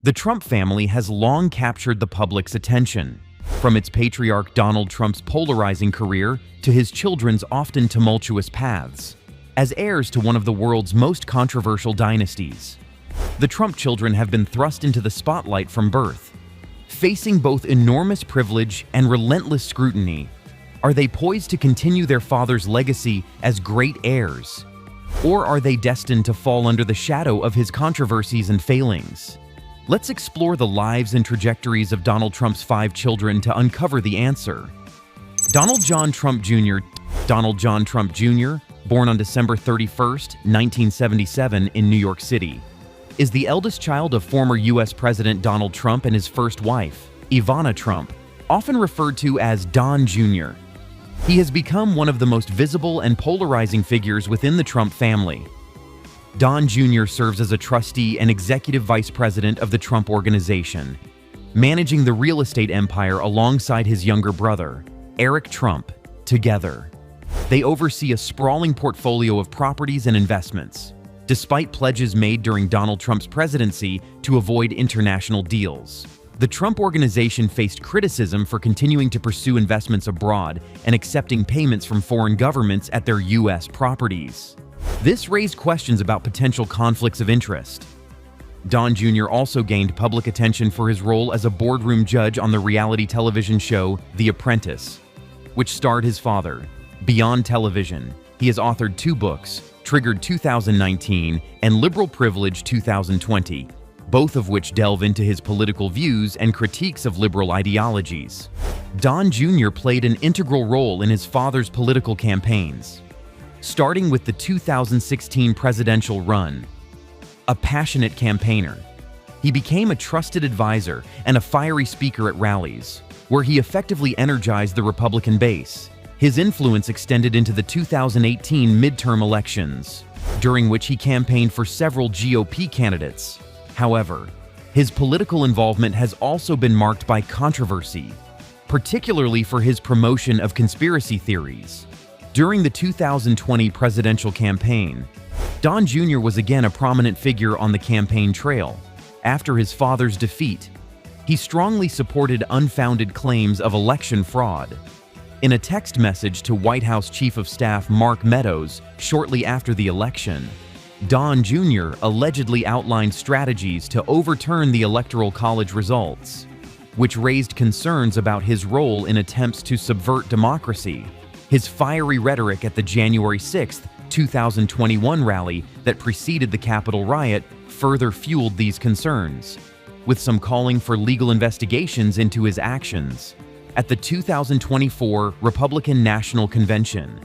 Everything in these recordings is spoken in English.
The Trump family has long captured the public's attention, from its patriarch Donald Trump's polarizing career to his children's often tumultuous paths. As heirs to one of the world's most controversial dynasties, the Trump children have been thrust into the spotlight from birth. Facing both enormous privilege and relentless scrutiny, are they poised to continue their father's legacy as great heirs? Or are they destined to fall under the shadow of his controversies and failings? Let's explore the lives and trajectories of Donald Trump's 5 children to uncover the answer. Donald John Trump Jr. Donald John Trump Jr., born on December 31, 1977 in New York City, is the eldest child of former U.S. President Donald Trump and his first wife, Ivanka Trump, often referred to as Don Jr. He has become one of the most visible and polarizing figures within the Trump family. Don Jr. serves as a trustee and executive vice president of the Trump Organization, managing the real estate empire alongside his younger brother, Eric Trump. Together, they oversee a sprawling portfolio of properties and investments, despite pledges made during Donald Trump's presidency to avoid international deals. The Trump Organization faced criticism for continuing to pursue investments abroad and accepting payments from foreign governments at their U.S. properties. This raised questions about potential conflicts of interest. Don Jr. also gained public attention for his role as a boardroom judge on the reality television show The Apprentice, which starred his father. Beyond television, he has authored 2 books, Triggered 2019 and Liberal Privilege 2020, both of which delve into his political views and critiques of liberal ideologies. Don Jr. played an integral role in his father's political campaigns, starting with the 2016 presidential run. A passionate campaigner, he became a trusted advisor and a fiery speaker at rallies, where he effectively energized the Republican base. His influence extended into the 2018 midterm elections, during which he campaigned for several GOP candidates. However, his political involvement has also been marked by controversy, particularly for his promotion of conspiracy theories. During the 2020 presidential campaign, Don Jr. was again a prominent figure on the campaign trail. After his father's defeat, he strongly supported unfounded claims of election fraud. In a text message to White House Chief of Staff Mark Meadows shortly after the election, Don Jr. allegedly outlined strategies to overturn the Electoral College results, which raised concerns about his role in attempts to subvert democracy. His fiery rhetoric at the January 6, 2021 rally that preceded the Capitol riot further fueled these concerns, with some calling for legal investigations into his actions. At the 2024 Republican National Convention,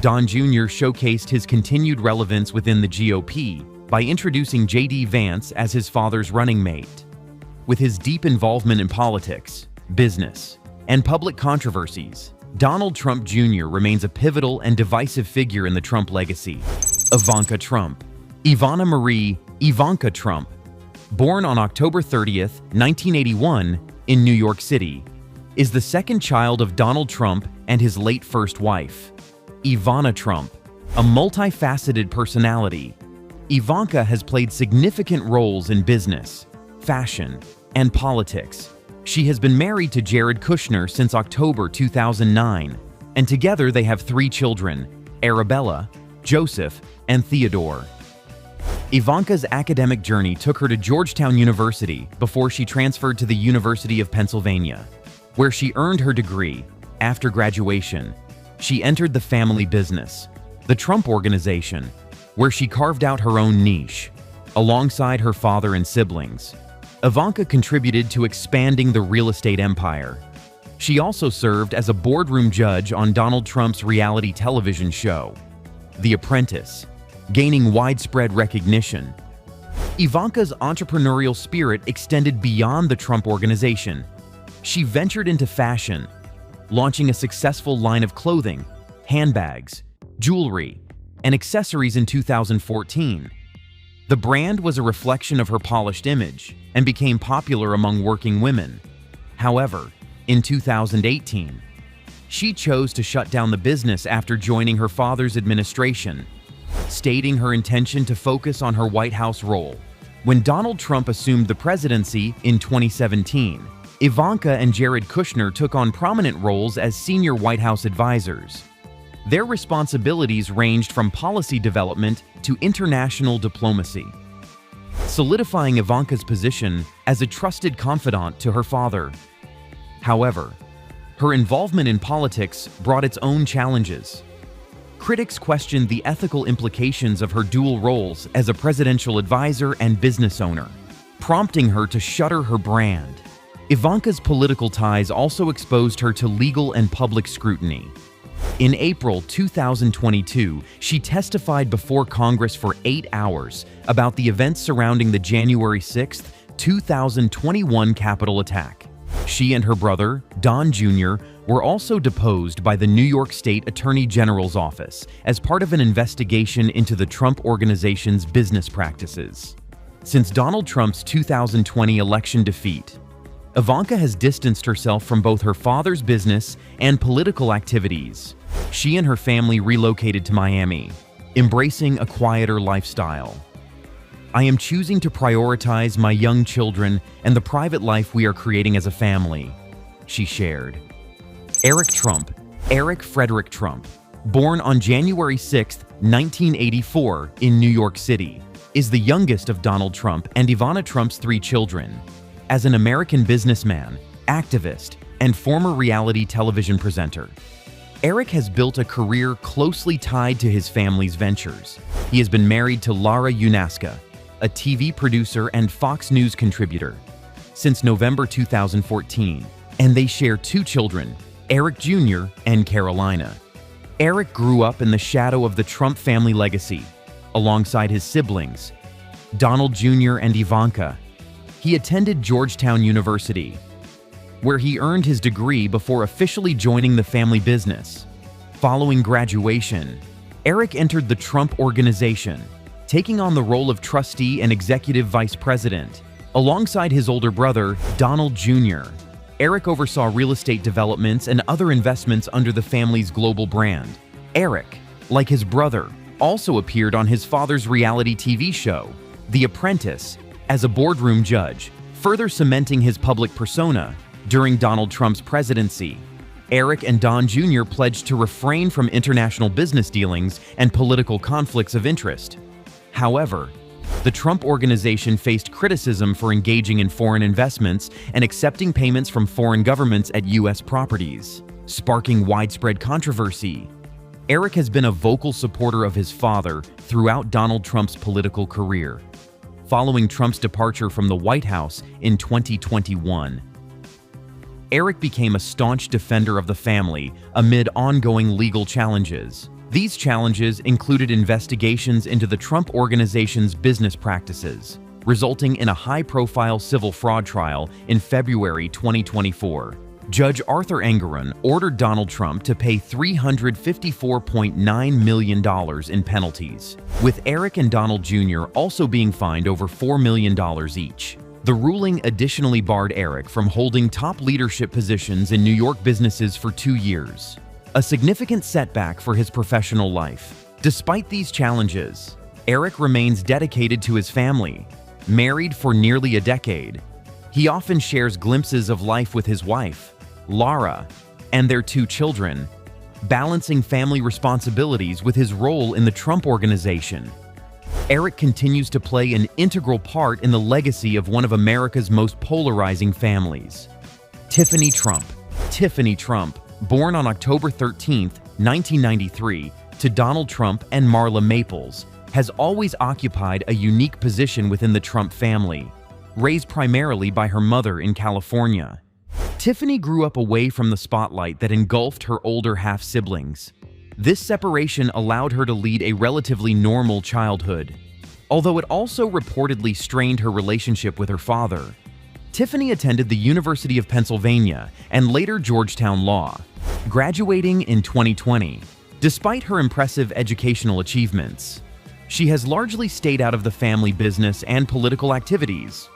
Don Jr. showcased his continued relevance within the GOP by introducing J.D. Vance as his father's running mate. With his deep involvement in politics, business, and public controversies, Donald Trump Jr. remains a pivotal and divisive figure in the Trump legacy. Ivanka Trump. Ivana Marie Ivanka Trump, born on October 30, 1981, in New York City, is the second child of Donald Trump and his late first wife, Ivana Trump. A multifaceted personality, Ivanka has played significant roles in business, fashion, and politics. She has been married to Jared Kushner since October 2009, and together they have 3 children, Arabella, Joseph, and Theodore. Ivanka's academic journey took her to Georgetown University before she transferred to the University of Pennsylvania, where she earned her degree. After graduation, she entered the family business, the Trump Organization, where she carved out her own niche. Alongside her father and siblings, Ivanka contributed to expanding the real estate empire. She also served as a boardroom judge on Donald Trump's reality television show, The Apprentice, gaining widespread recognition. Ivanka's entrepreneurial spirit extended beyond the Trump Organization. She ventured into fashion, launching a successful line of clothing, handbags, jewelry, and accessories in 2014. The brand was a reflection of her polished image and became popular among working women. However, in 2018, she chose to shut down the business after joining her father's administration, stating her intention to focus on her White House role. When Donald Trump assumed the presidency in 2017, Ivanka and Jared Kushner took on prominent roles as senior White House advisors. Their responsibilities ranged from policy development to international diplomacy, solidifying Ivanka's position as a trusted confidant to her father. However, her involvement in politics brought its own challenges. Critics questioned the ethical implications of her dual roles as a presidential advisor and business owner, prompting her to shutter her brand. Ivanka's political ties also exposed her to legal and public scrutiny. In April 2022, she testified before Congress for 8 hours about the events surrounding the January 6, 2021 Capitol attack. She and her brother, Don Jr., were also deposed by the New York State Attorney General's office as part of an investigation into the Trump Organization's business practices. Since Donald Trump's 2020 election defeat, Ivanka has distanced herself from both her father's business and political activities. She and her family relocated to Miami, embracing a quieter lifestyle. "I am choosing to prioritize my young children and the private life we are creating as a family," she shared. Eric Frederick Trump, born on January 6, 1984 in New York City, is the youngest of Donald Trump and Ivana Trump's 3 children. As an American businessman, activist, and former reality television presenter, Eric has built a career closely tied to his family's ventures. He has been married to Lara Unaska, a TV producer and Fox News contributor, since November 2014, and they share 2 children, Eric Jr. and Carolina. Eric grew up in the shadow of the Trump family legacy, alongside his siblings, Donald Jr. and Ivanka. He attended Georgetown University, where he earned his degree before officially joining the family business. Following graduation, Eric entered the Trump Organization, taking on the role of trustee and executive vice president. Alongside his older brother, Donald Jr., Eric oversaw real estate developments and other investments under the family's global brand. Eric, like his brother, also appeared on his father's reality TV show, The Apprentice, as a boardroom judge, further cementing his public persona. During Donald Trump's presidency, Eric and Don Jr. pledged to refrain from international business dealings and political conflicts of interest. However, the Trump Organization faced criticism for engaging in foreign investments and accepting payments from foreign governments at U.S. properties, sparking widespread controversy. Eric has been a vocal supporter of his father throughout Donald Trump's political career. Following Trump's departure from the White House in 2021, Eric became a staunch defender of the family amid ongoing legal challenges. These challenges included investigations into the Trump Organization's business practices, resulting in a high-profile civil fraud trial in February 2024. Judge Arthur Engoron ordered Donald Trump to pay $354.9 million in penalties, with Eric and Donald Jr. also being fined over $4 million each. The ruling additionally barred Eric from holding top leadership positions in New York businesses for 2 years, a significant setback for his professional life. Despite these challenges, Eric remains dedicated to his family. Married for nearly a decade, he often shares glimpses of life with his wife, Lara, and their 2 children, balancing family responsibilities with his role in the Trump Organization. Eric continues to play an integral part in the legacy of one of America's most polarizing families. Tiffany Trump. Tiffany Trump, born on October 13, 1993, to Donald Trump and Marla Maples, has always occupied a unique position within the Trump family. Raised primarily by her mother in California, Tiffany grew up away from the spotlight that engulfed her older half-siblings. This separation allowed her to lead a relatively normal childhood, although it also reportedly strained her relationship with her father. Tiffany attended the University of Pennsylvania and later Georgetown Law, graduating in 2020. Despite her impressive educational achievements, she has largely stayed out of the family business and political activities.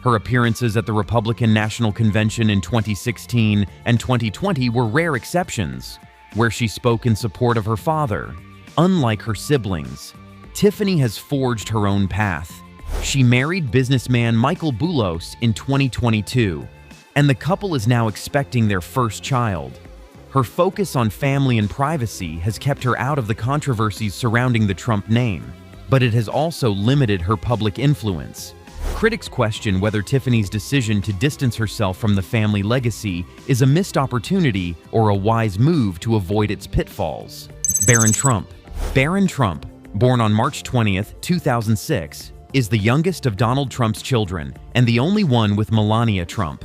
Her appearances at the Republican National Convention in 2016 and 2020 were rare exceptions, where she spoke in support of her father. Unlike her siblings, Tiffany has forged her own path, She married businessman Michael Boulos in 2022, and the couple is now expecting their first child. Her focus on family and privacy has kept her out of the controversies surrounding the Trump name, but it has also limited her public influence. Critics question whether Tiffany's decision to distance herself from the family legacy is a missed opportunity or a wise move to avoid its pitfalls. Barron Trump. Barron Trump, born on March 20th, 2006, is the youngest of Donald Trump's children and the only one with Melania Trump.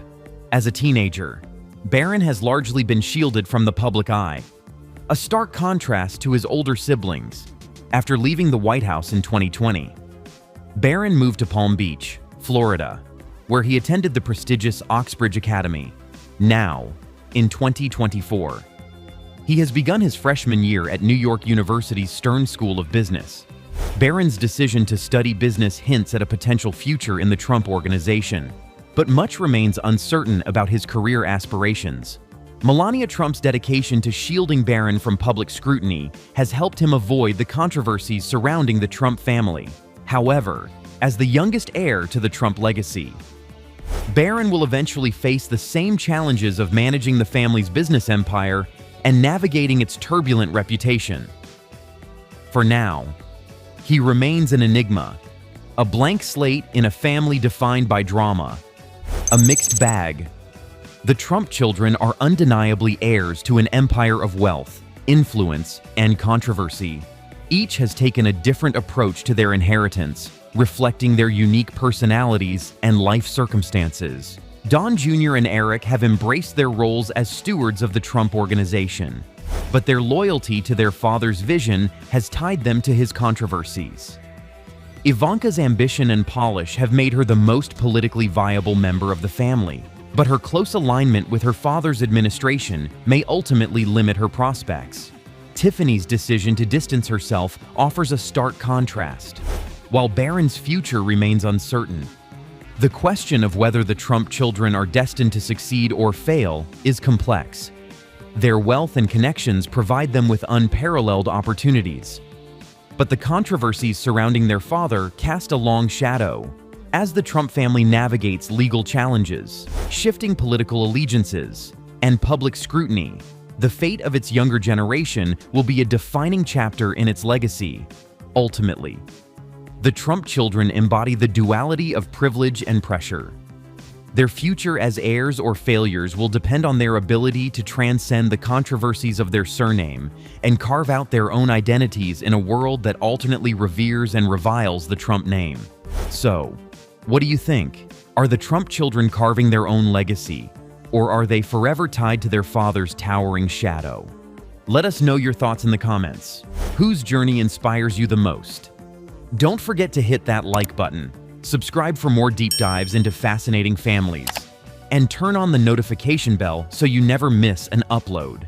As a teenager, Barron has largely been shielded from the public eye, a stark contrast to his older siblings. After leaving the White House in 2020, Barron moved to Palm Beach, Florida, where he attended the prestigious Oxbridge Academy. Now, in 2024, he has begun his freshman year at New York University's Stern School of Business. Barron's decision to study business hints at a potential future in the Trump organization, but much remains uncertain about his career aspirations. Melania Trump's dedication to shielding Barron from public scrutiny has helped him avoid the controversies surrounding the Trump family. However, as the youngest heir to the Trump legacy, Barron will eventually face the same challenges of managing the family's business empire and navigating its turbulent reputation. For now, he remains an enigma, a blank slate in a family defined by drama, a mixed bag. The Trump children are undeniably heirs to an empire of wealth, influence, and controversy. Each has taken a different approach to their inheritance, reflecting their unique personalities and life circumstances. Don Jr. and Eric have embraced their roles as stewards of the Trump organization, but their loyalty to their father's vision has tied them to his controversies. Ivanka's ambition and polish have made her the most politically viable member of the family, but her close alignment with her father's administration may ultimately limit her prospects. Tiffany's decision to distance herself offers a stark contrast. While Barron's future remains uncertain, the question of whether the Trump children are destined to succeed or fail is complex. Their wealth and connections provide them with unparalleled opportunities, but the controversies surrounding their father cast a long shadow. As the Trump family navigates legal challenges, shifting political allegiances, and public scrutiny, the fate of its younger generation will be a defining chapter in its legacy. Ultimately, the Trump children embody the duality of privilege and pressure. Their future as heirs or failures will depend on their ability to transcend the controversies of their surname and carve out their own identities in a world that alternately reveres and reviles the Trump name. So, what do you think? Are the Trump children carving their own legacy, or are they forever tied to their father's towering shadow? Let us know your thoughts in the comments. Whose journey inspires you the most? Don't forget to hit that like button, subscribe for more deep dives into fascinating families, and turn on the notification bell so you never miss an upload.